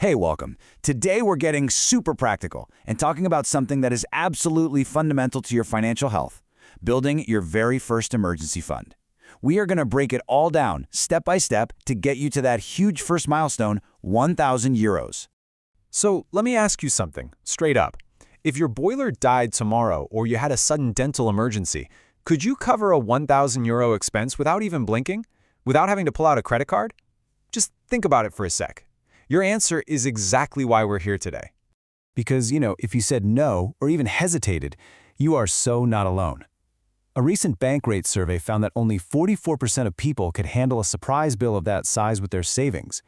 Hey, welcome. Today we're getting super practical and talking about something that is absolutely fundamental to your financial health, building your very first emergency fund. We are going to break it all down, step by step, to get you to that huge first milestone, 1,000 euros. So let me ask you something, straight up. If your boiler died tomorrow or you had a sudden dental emergency, could you cover a 1,000 euro expense without even blinking? Without having to pull out a credit card? Just think about it for a sec. Your answer is exactly why we're here today. Because, if you said no or even hesitated, you are so not alone. A recent Bankrate survey found that only 44% of people could handle a surprise bill of that size with their savings.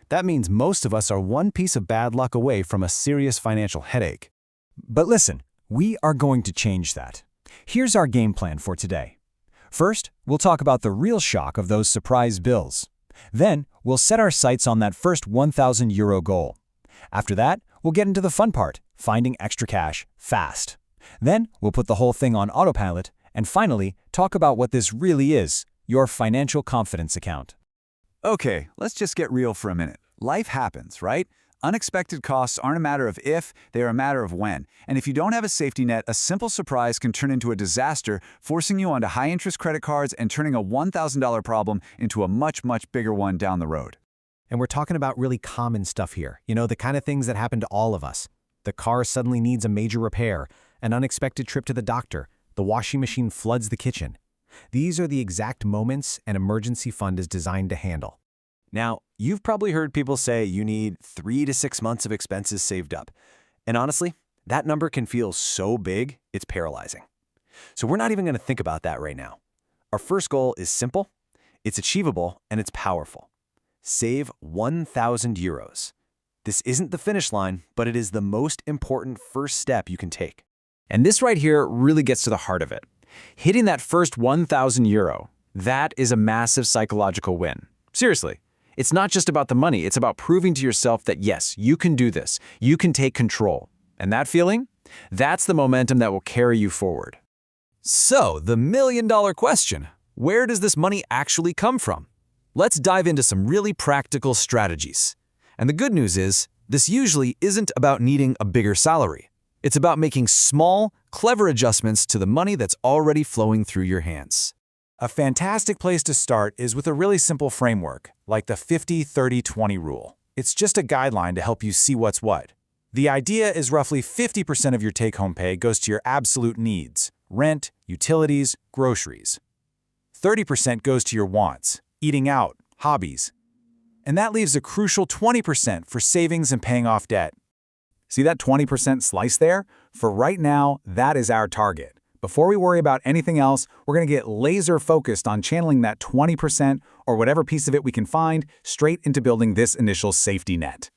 That means most of us are one piece of bad luck away from a serious financial headache. But listen, we are going to change that. Here's our game plan for today. First, we'll talk about the real shock of those surprise bills. Then, we'll set our sights on that first 1,000 euro goal. After that, we'll get into the fun part, finding extra cash fast. Then, we'll put the whole thing on autopilot, and finally, talk about what this really is, your financial confidence account. Okay, let's just get real for a minute. Life happens, right? Unexpected costs aren't a matter of if, they are a matter of when. And if you don't have a safety net, a simple surprise can turn into a disaster, forcing you onto high-interest credit cards and turning a $1,000 problem into a much, much bigger one down the road. And we're talking about really common stuff here. The kind of things that happen to all of us. The car suddenly needs a major repair, an unexpected trip to the doctor, the washing machine floods the kitchen. These are the exact moments an emergency fund is designed to handle. Now, you've probably heard people say you need 3 to 6 months of expenses saved up. And honestly, that number can feel so big, it's paralyzing. So we're not even going to think about that right now. Our first goal is simple, it's achievable, and it's powerful. Save 1,000 euros. This isn't the finish line, but it is the most important first step you can take. And this right here really gets to the heart of it. Hitting that first 1,000 euro, that is a massive psychological win. Seriously. It's not just about the money, it's about proving to yourself that yes, you can do this, you can take control. And that feeling? That's the momentum that will carry you forward. So, the million-dollar question, where does this money actually come from? Let's dive into some really practical strategies. And the good news is, this usually isn't about needing a bigger salary. It's about making small, clever adjustments to the money that's already flowing through your hands. A fantastic place to start is with a really simple framework, like the 50-30-20 rule. It's just a guideline to help you see what's what. The idea is roughly 50% of your take-home pay goes to your absolute needs, rent, utilities, groceries. 30% goes to your wants, eating out, hobbies. And that leaves a crucial 20% for savings and paying off debt. See that 20% slice there? For right now, that is our target. Before we worry about anything else, we're going to get laser-focused on channeling that 20% or whatever piece of it we can find straight into building this initial safety net.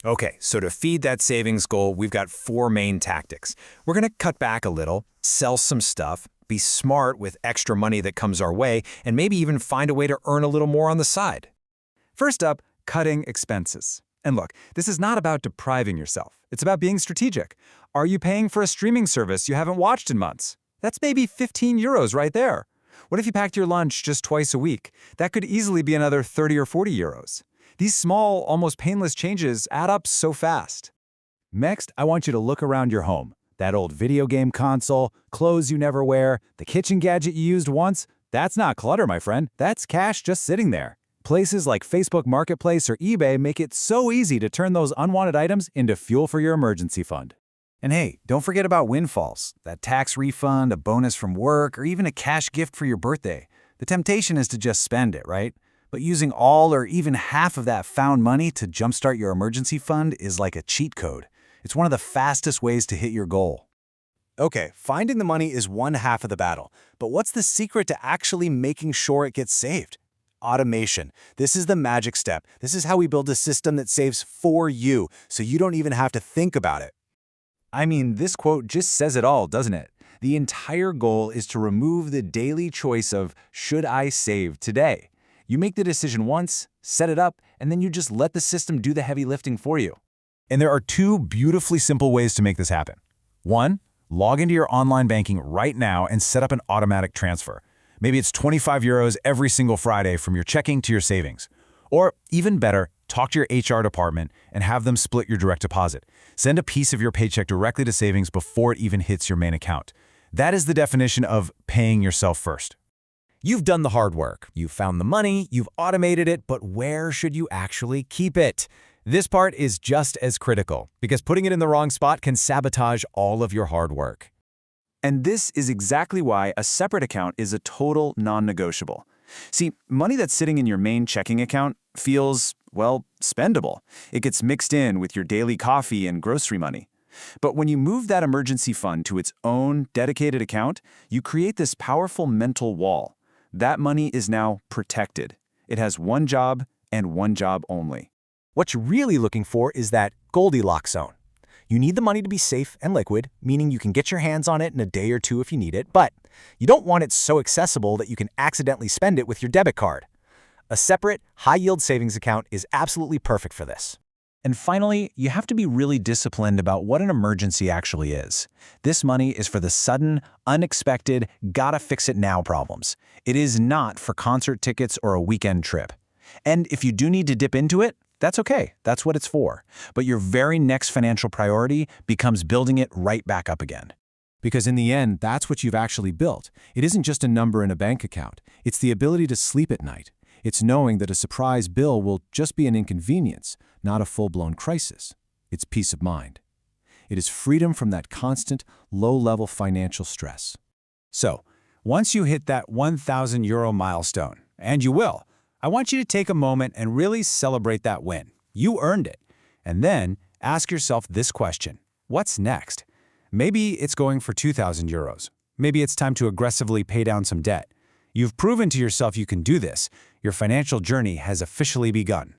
Okay, so to feed that savings goal, we've got 4 main tactics. We're going to cut back a little, sell some stuff, be smart with extra money that comes our way, and maybe even find a way to earn a little more on the side. First up, cutting expenses. And look, this is not about depriving yourself. It's about being strategic. Are you paying for a streaming service you haven't watched in months? That's maybe 15 euros right there. What if you packed your lunch just twice a week? That could easily be another 30 or 40 euros. These small, almost painless changes add up so fast. Next, I want you to look around your home. That old video game console, clothes you never wear, the kitchen gadget you used once, that's not clutter, my friend. That's cash just sitting there. Places like Facebook Marketplace or eBay make it so easy to turn those unwanted items into fuel for your emergency fund. And hey, don't forget about windfalls, that tax refund, a bonus from work, or even a cash gift for your birthday. The temptation is to just spend it, right? But using all or even half of that found money to jumpstart your emergency fund is like a cheat code. It's one of the fastest ways to hit your goal. Okay, finding the money is one half of the battle, but what's the secret to actually making sure it gets saved? Automation. This is the magic step. This is how we build a system that saves for you, so you don't even have to think about it. I mean, this quote just says it all, doesn't it? The entire goal is to remove the daily choice of, should I save today? You make the decision once, set it up, and then you just let the system do the heavy lifting for you. And there are 2 beautifully simple ways to make this happen. 1, log into your online banking right now and set up an automatic transfer. Maybe it's 25 euros every single Friday from your checking to your savings. Or even better, Talk to your HR department and have them split your direct deposit. Send a piece of your paycheck directly to savings before it even hits your main account. That is the definition of paying yourself first. You've done the hard work. You've found the money, you've automated it, but where should you actually keep it? This part is just as critical, because putting it in the wrong spot can sabotage all of your hard work. And this is exactly why a separate account is a total non-negotiable. See, money that's sitting in your main checking account feels, well, spendable. It gets mixed in with your daily coffee and grocery money. But when you move that emergency fund to its own dedicated account, you create this powerful mental wall. That money is now protected. It has one job and one job only. What you're really looking for is that Goldilocks zone. You need the money to be safe and liquid, meaning you can get your hands on it in a day or two if you need it, but you don't want it so accessible that you can accidentally spend it with your debit card. A separate, high-yield savings account is absolutely perfect for this. And finally, you have to be really disciplined about what an emergency actually is. This money is for the sudden, unexpected, gotta-fix-it-now problems. It is not for concert tickets or a weekend trip. And if you do need to dip into it, that's okay. That's what it's for. But your very next financial priority becomes building it right back up again. Because in the end, that's what you've actually built. It isn't just a number in a bank account. It's the ability to sleep at night. It's knowing that a surprise bill will just be an inconvenience, not a full-blown crisis. It's peace of mind. It is freedom from that constant, low-level financial stress. So, once you hit that €1,000 milestone, and you will, I want you to take a moment and really celebrate that win. You earned it. And then ask yourself this question: what's next? Maybe it's going for €2,000. Maybe it's time to aggressively pay down some debt. You've proven to yourself you can do this. Your financial journey has officially begun.